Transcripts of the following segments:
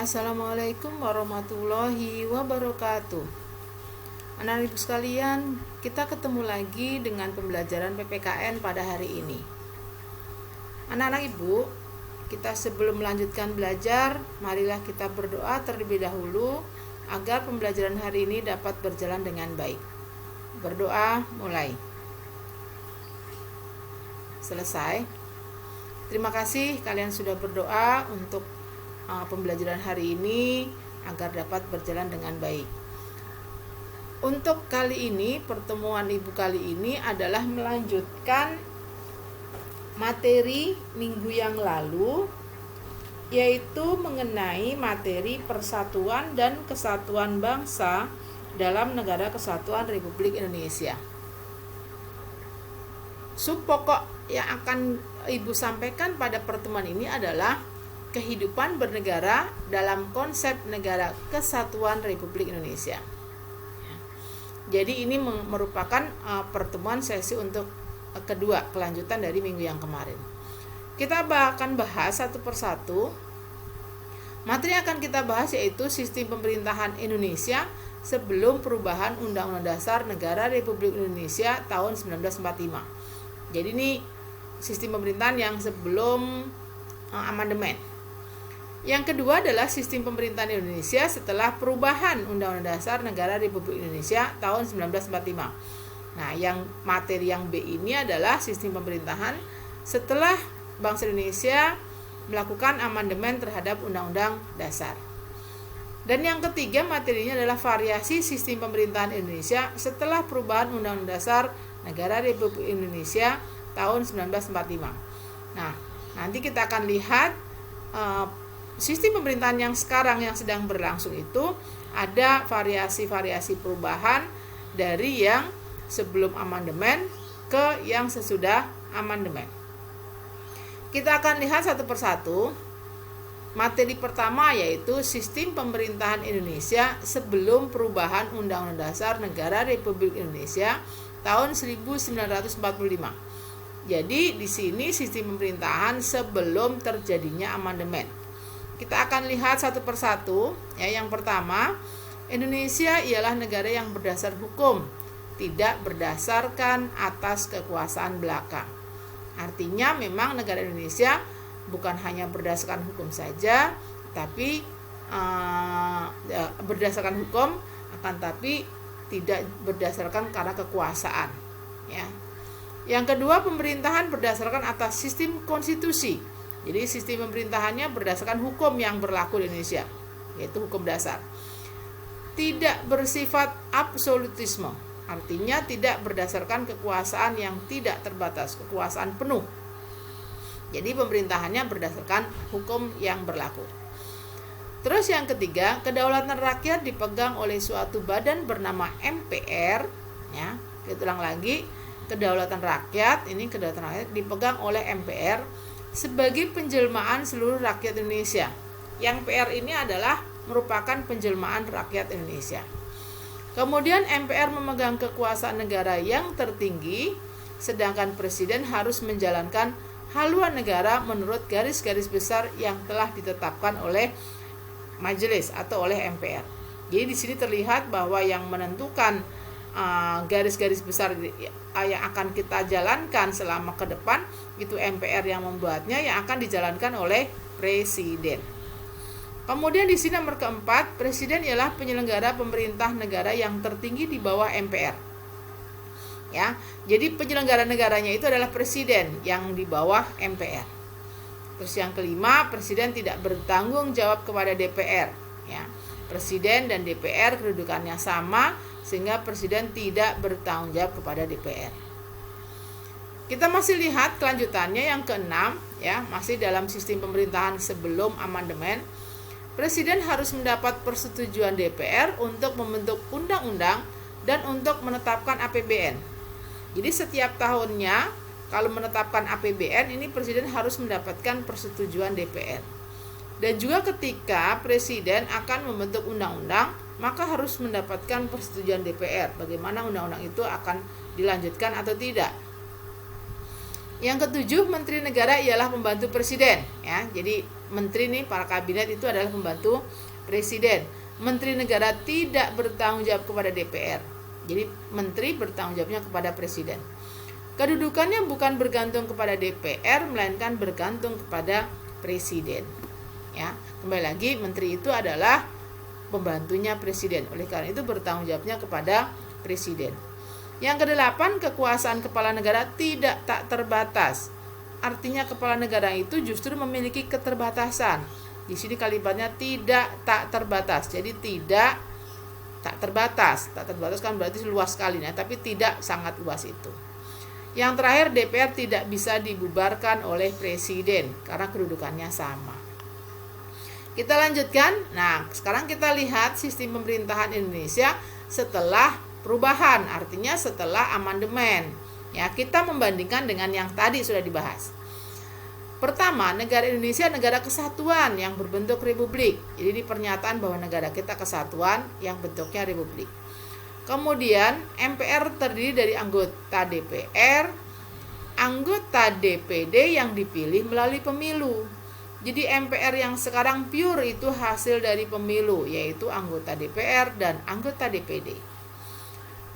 Assalamualaikum warahmatullahi wabarakatuh. Anak ibu sekalian, kita ketemu lagi dengan pembelajaran PPKN pada hari ini. Anak-anak ibu, kita sebelum melanjutkan belajar, marilah kita berdoa terlebih dahulu agar pembelajaran hari ini dapat berjalan dengan baik. Berdoa mulai. Selesai. Terima kasih kalian sudah berdoa untuk pembelajaran hari ini agar dapat berjalan dengan baik. Untuk kali ini, pertemuan ibu kali ini adalah melanjutkan materi minggu yang lalu, yaitu mengenai materi persatuan dan kesatuan bangsa dalam Negara Kesatuan Republik Indonesia. Sub pokok yang akan ibu sampaikan pada pertemuan ini adalah kehidupan bernegara dalam konsep Negara Kesatuan Republik Indonesia. Jadi ini merupakan pertemuan sesi untuk kedua, kelanjutan dari minggu yang kemarin. Kita akan bahas satu persatu. Materi yang akan kita bahas yaitu sistem pemerintahan Indonesia sebelum perubahan Undang-Undang Dasar Negara Republik Indonesia tahun 1945. Jadi ini sistem pemerintahan yang sebelum amandemen. Yang kedua adalah sistem pemerintahan Indonesia setelah perubahan Undang-Undang Dasar Negara Republik Indonesia tahun 1945. Nah, yang materi yang B ini adalah sistem pemerintahan setelah bangsa Indonesia melakukan amandemen terhadap Undang-Undang Dasar. Dan yang ketiga materinya adalah variasi sistem pemerintahan Indonesia setelah perubahan Undang-Undang Dasar Negara Republik Indonesia tahun 1945. Nah, nanti kita akan lihat sistem pemerintahan yang sekarang yang sedang berlangsung itu ada variasi-variasi perubahan dari yang sebelum amandemen ke yang sesudah amandemen. Kita akan lihat satu persatu. Materi pertama yaitu sistem pemerintahan Indonesia sebelum perubahan Undang-Undang Dasar Negara Republik Indonesia tahun 1945. Jadi di sini sistem pemerintahan sebelum terjadinya amandemen. Kita akan lihat satu persatu. Yang pertama, Indonesia ialah negara yang berdasar hukum, tidak berdasarkan atas kekuasaan belaka. Artinya memang negara Indonesia bukan hanya berdasarkan hukum saja, tapi berdasarkan hukum, akan tapi tidak berdasarkan karena kekuasaan. Yang kedua, pemerintahan berdasarkan atas sistem konstitusi. Jadi sistem pemerintahannya berdasarkan hukum yang berlaku di Indonesia, yaitu hukum dasar. Tidak bersifat absolutisme, artinya tidak berdasarkan kekuasaan yang tidak terbatas, kekuasaan penuh. Jadi pemerintahannya berdasarkan hukum yang berlaku. Terus yang ketiga, kedaulatan rakyat dipegang oleh suatu badan bernama MPR. Kita ulang lagi, kedaulatan rakyat dipegang oleh MPR sebagai penjelmaan seluruh rakyat Indonesia. Yang PR ini adalah merupakan penjelmaan rakyat Indonesia. Kemudian MPR memegang kekuasaan negara yang tertinggi, sedangkan presiden harus menjalankan haluan negara menurut garis-garis besar yang telah ditetapkan oleh majelis atau oleh MPR. Jadi di sini terlihat bahwa yang menentukan garis-garis besar yang akan kita jalankan selama ke depan itu MPR yang membuatnya, yang akan dijalankan oleh presiden. Kemudian di sini nomor keempat, presiden ialah penyelenggara pemerintah negara yang tertinggi di bawah MPR. Jadi penyelenggara negaranya itu adalah presiden yang di bawah MPR. Terus yang kelima, presiden tidak bertanggung jawab kepada DPR. Presiden dan DPR kedudukannya sama, sehingga presiden tidak bertanggung jawab kepada DPR. Kita masih lihat kelanjutannya yang keenam, masih dalam sistem pemerintahan sebelum amandemen. Presiden harus mendapat persetujuan DPR untuk membentuk undang-undang dan untuk menetapkan APBN. Jadi setiap tahunnya kalau menetapkan APBN ini presiden harus mendapatkan persetujuan DPR. Dan juga ketika presiden akan membentuk undang-undang, maka harus mendapatkan persetujuan DPR bagaimana undang-undang itu akan dilanjutkan atau tidak. Yang ketujuh, menteri negara ialah pembantu presiden, ya. Jadi menteri nih, para kabinet itu adalah pembantu presiden. Menteri negara tidak bertanggung jawab kepada DPR. Jadi menteri bertanggung jawabnya kepada presiden. Kedudukannya bukan bergantung kepada DPR, melainkan bergantung kepada presiden. Ya, kembali lagi, menteri itu adalah pembantunya presiden. Oleh karena itu bertanggung jawabnya kepada presiden. Yang kedelapan, kekuasaan kepala negara tak terbatas. Artinya kepala negara itu justru memiliki keterbatasan. Di sini kalimatnya tak terbatas. Jadi tak terbatas. Tak terbatas kan berarti luas sekali, ya, tapi tidak sangat luas itu. Yang terakhir, DPR tidak bisa dibubarkan oleh presiden karena kedudukannya sama. Kita lanjutkan. Nah, sekarang kita lihat sistem pemerintahan Indonesia setelah perubahan, artinya setelah amandemen. Ya, kita membandingkan dengan yang tadi sudah dibahas. Pertama, negara Indonesia negara kesatuan yang berbentuk republik. Jadi ini pernyataan bahwa negara kita kesatuan yang bentuknya republik. Kemudian MPR terdiri dari anggota DPR, anggota DPD yang dipilih melalui pemilu. Jadi MPR yang sekarang pure itu hasil dari pemilu, yaitu anggota DPR dan anggota DPD.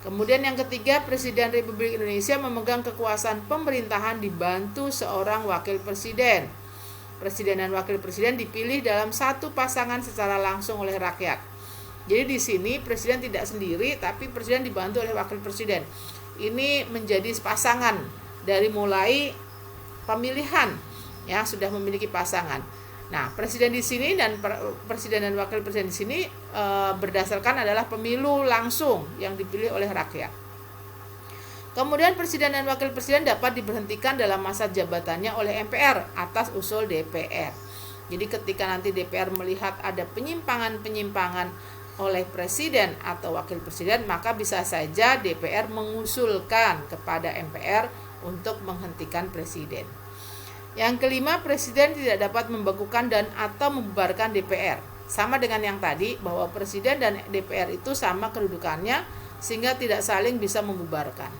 Kemudian yang ketiga, Presiden Republik Indonesia memegang kekuasaan pemerintahan dibantu seorang wakil presiden. Presiden dan wakil presiden dipilih dalam satu pasangan secara langsung oleh rakyat. Jadi di sini presiden tidak sendiri, tapi presiden dibantu oleh wakil presiden. Ini menjadi pasangan dari mulai pemilihan, ya, sudah memiliki pasangan. Nah, presiden di sini dan presiden dan wakil presiden di sini berdasarkan adalah pemilu langsung yang dipilih oleh rakyat. Kemudian presiden dan wakil presiden dapat diberhentikan dalam masa jabatannya oleh MPR atas usul DPR. Jadi ketika nanti DPR melihat ada penyimpangan-penyimpangan oleh presiden atau wakil presiden, maka bisa saja DPR mengusulkan kepada MPR untuk menghentikan presiden. Yang kelima, presiden tidak dapat membekukan dan atau membubarkan DPR. Sama dengan yang tadi, bahwa presiden dan DPR itu sama kedudukannya sehingga tidak saling bisa membubarkan.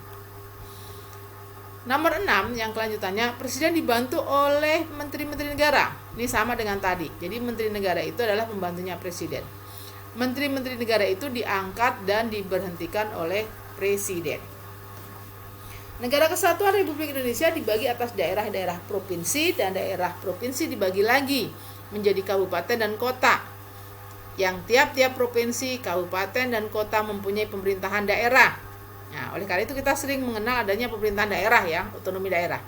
Nomor 6, yang kelanjutannya, presiden dibantu oleh menteri-menteri negara. Ini sama dengan tadi. Jadi menteri negara itu adalah pembantunya presiden. Menteri-menteri negara itu diangkat dan diberhentikan oleh presiden. Negara Kesatuan Republik Indonesia dibagi atas daerah-daerah provinsi, dan daerah provinsi dibagi lagi menjadi kabupaten dan kota. Yang tiap-tiap provinsi, kabupaten, dan kota mempunyai pemerintahan daerah. Nah, oleh karena itu kita sering mengenal adanya pemerintahan daerah, ya, otonomi daerah.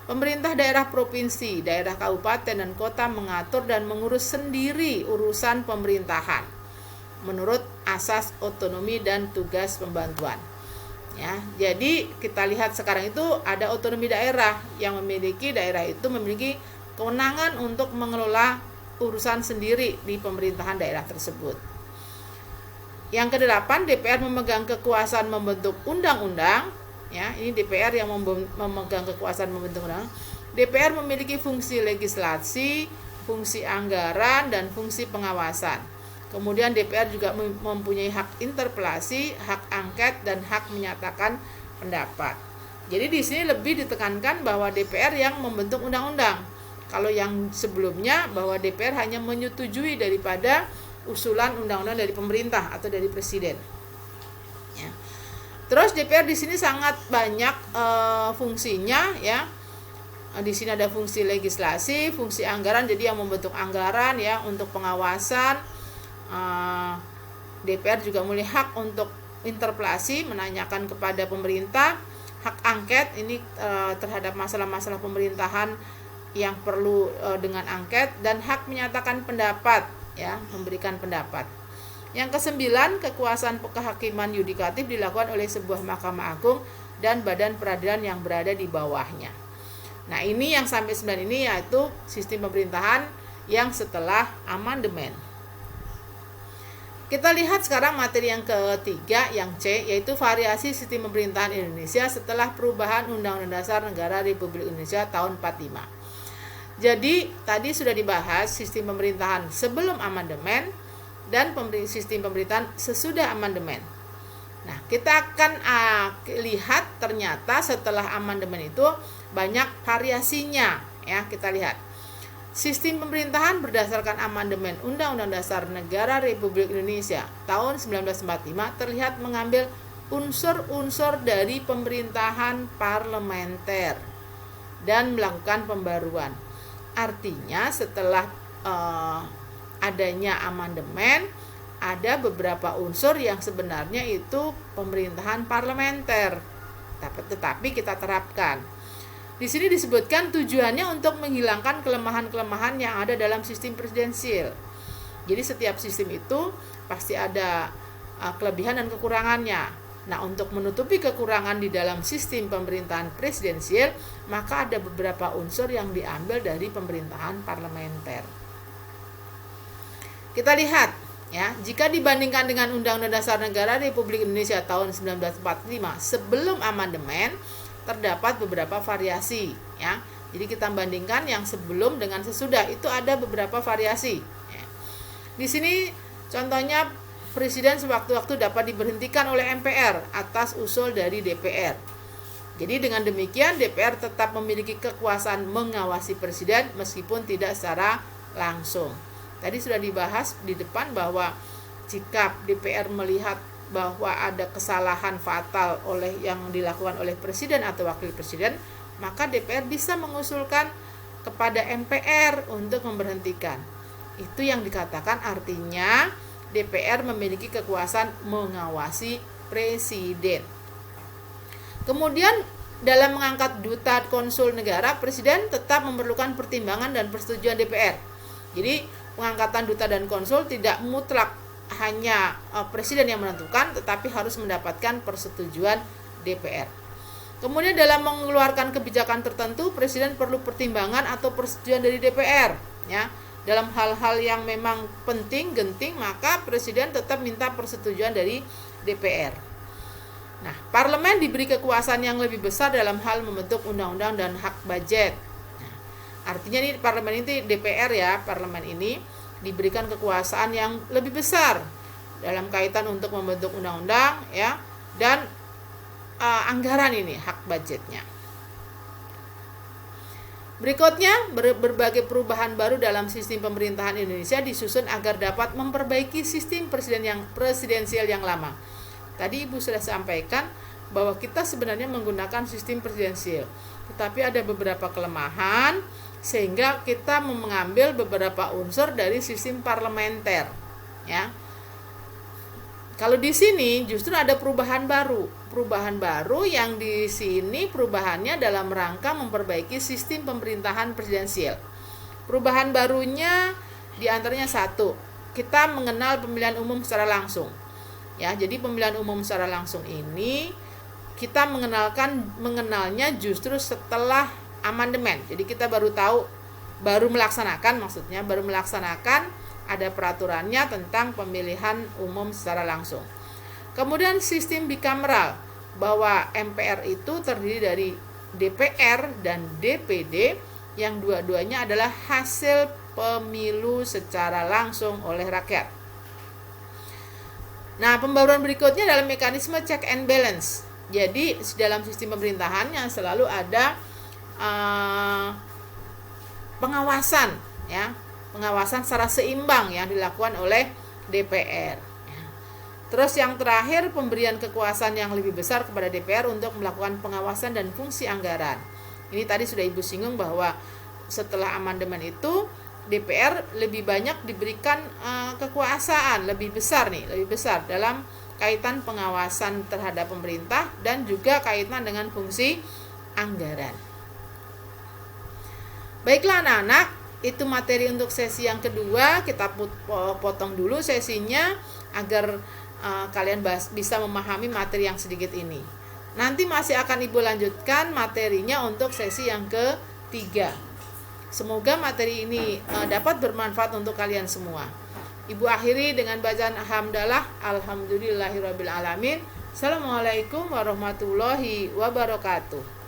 Pemerintah daerah provinsi, daerah kabupaten, dan kota mengatur dan mengurus sendiri urusan pemerintahan menurut asas otonomi dan tugas pembantuan. Ya, jadi kita lihat sekarang itu ada otonomi daerah yang daerah itu memiliki kewenangan untuk mengelola urusan sendiri di pemerintahan daerah tersebut. Yang kedelapan, DPR memegang kekuasaan membentuk undang-undang. Ya, ini DPR yang memegang kekuasaan membentuk undang. DPR memiliki fungsi legislasi, fungsi anggaran, dan fungsi pengawasan. Kemudian DPR juga mempunyai hak interpelasi, hak angket, dan hak menyatakan pendapat. Jadi di sini lebih ditekankan bahwa DPR yang membentuk undang-undang. Kalau yang sebelumnya bahwa DPR hanya menyetujui daripada usulan undang-undang dari pemerintah atau dari presiden. Ya. Terus DPR di sini sangat banyak fungsinya, ya. Di sini ada fungsi legislasi, fungsi anggaran, jadi yang membentuk anggaran, ya, untuk pengawasan. DPR juga memiliki hak untuk interpelasi, menanyakan kepada pemerintah, hak angket ini terhadap masalah-masalah pemerintahan yang perlu dengan angket, dan hak menyatakan pendapat, ya, memberikan pendapat. Yang kesembilan, kekuasaan kehakiman yudikatif dilakukan oleh sebuah Mahkamah Agung dan badan peradilan yang berada di bawahnya. Nah, ini yang sampai 9 ini yaitu sistem pemerintahan yang setelah amandemen. Kita lihat sekarang materi yang ketiga, yang C, yaitu variasi sistem pemerintahan Indonesia setelah perubahan Undang-Undang Dasar Negara Republik Indonesia tahun 45. Jadi, tadi sudah dibahas sistem pemerintahan sebelum amandemen dan sistem pemerintahan sesudah amandemen. Nah, kita akan lihat ternyata setelah amandemen itu banyak variasinya ya. Kita lihat sistem pemerintahan berdasarkan amandemen Undang-Undang Dasar Negara Republik Indonesia tahun 1945 terlihat mengambil unsur-unsur dari pemerintahan parlementer dan melakukan pembaruan. Artinya setelah adanya amandemen, ada beberapa unsur yang sebenarnya itu pemerintahan parlementer, tetapi kita terapkan. Di sini disebutkan tujuannya untuk menghilangkan kelemahan-kelemahan yang ada dalam sistem presidensial. Jadi setiap sistem itu pasti ada kelebihan dan kekurangannya. Nah, untuk menutupi kekurangan di dalam sistem pemerintahan presidensial, maka ada beberapa unsur yang diambil dari pemerintahan parlementer. Kita lihat ya, jika dibandingkan dengan Undang-Undang Dasar Negara Republik Indonesia tahun 1945 sebelum amandemen, terdapat beberapa variasi ya. Jadi kita bandingkan yang sebelum dengan sesudah, itu ada beberapa variasi ya. Di sini contohnya presiden sewaktu-waktu dapat diberhentikan oleh MPR atas usul dari DPR. Jadi dengan demikian DPR tetap memiliki kekuasaan mengawasi presiden meskipun tidak secara langsung. Tadi sudah dibahas di depan bahwa jika DPR melihat bahwa ada kesalahan fatal yang dilakukan oleh presiden atau wakil presiden, maka DPR bisa mengusulkan kepada MPR untuk memberhentikan. Itu yang dikatakan artinya DPR memiliki kekuasaan mengawasi presiden. Kemudian dalam mengangkat duta konsul negara, presiden tetap memerlukan pertimbangan dan persetujuan DPR. Jadi pengangkatan duta dan konsul tidak mutlak hanya presiden yang menentukan, tetapi harus mendapatkan persetujuan DPR. Kemudian dalam mengeluarkan kebijakan tertentu, presiden perlu pertimbangan atau persetujuan dari DPR ya. Dalam hal-hal yang memang penting, genting, maka presiden tetap minta persetujuan dari DPR. Nah, parlemen diberi kekuasaan yang lebih besar dalam hal membentuk undang-undang dan hak budget. Nah, artinya ini parlemen ini DPR ya, parlemen ini diberikan kekuasaan yang lebih besar dalam kaitan untuk membentuk undang-undang ya, dan anggaran ini, hak budgetnya. Berikutnya, berbagai perubahan baru dalam sistem pemerintahan Indonesia disusun agar dapat memperbaiki sistem presidensial yang lama. Tadi Ibu sudah sampaikan bahwa kita sebenarnya menggunakan sistem presidensial, tetapi ada beberapa kelemahan sehingga kita mengambil beberapa unsur dari sistem parlementer ya. Kalau di sini justru ada perubahan baru yang di sini perubahannya dalam rangka memperbaiki sistem pemerintahan presidensial. Perubahan barunya diantaranya satu, kita mengenal pemilihan umum secara langsung ya. Jadi pemilihan umum secara langsung ini kita mengenalnya justru setelah amandemen. Jadi kita baru melaksanakan ada peraturannya tentang pemilihan umum secara langsung. Kemudian sistem bikameral, bahwa MPR itu terdiri dari DPR dan DPD yang dua-duanya adalah hasil pemilu secara langsung oleh rakyat. Nah, pembaruan berikutnya adalah mekanisme check and balance. Jadi dalam sistem pemerintahannya selalu ada pengawasan ya, pengawasan secara seimbang yang dilakukan oleh DPR. Terus yang terakhir, pemberian kekuasaan yang lebih besar kepada DPR untuk melakukan pengawasan dan fungsi anggaran. Ini tadi sudah Ibu singgung bahwa setelah amandemen itu DPR lebih banyak diberikan kekuasaan lebih besar dalam kaitan pengawasan terhadap pemerintah dan juga kaitan dengan fungsi anggaran. Baiklah anak-anak, itu materi untuk sesi yang kedua. Kita potong dulu sesinya agar kalian bisa memahami materi yang sedikit ini. Nanti masih akan Ibu lanjutkan materinya untuk sesi yang ketiga. Semoga materi ini dapat bermanfaat untuk kalian semua. Ibu akhiri dengan bacaan hamdalah, alhamdulillahirabbil alamin. Assalamualaikum warahmatullahi wabarakatuh.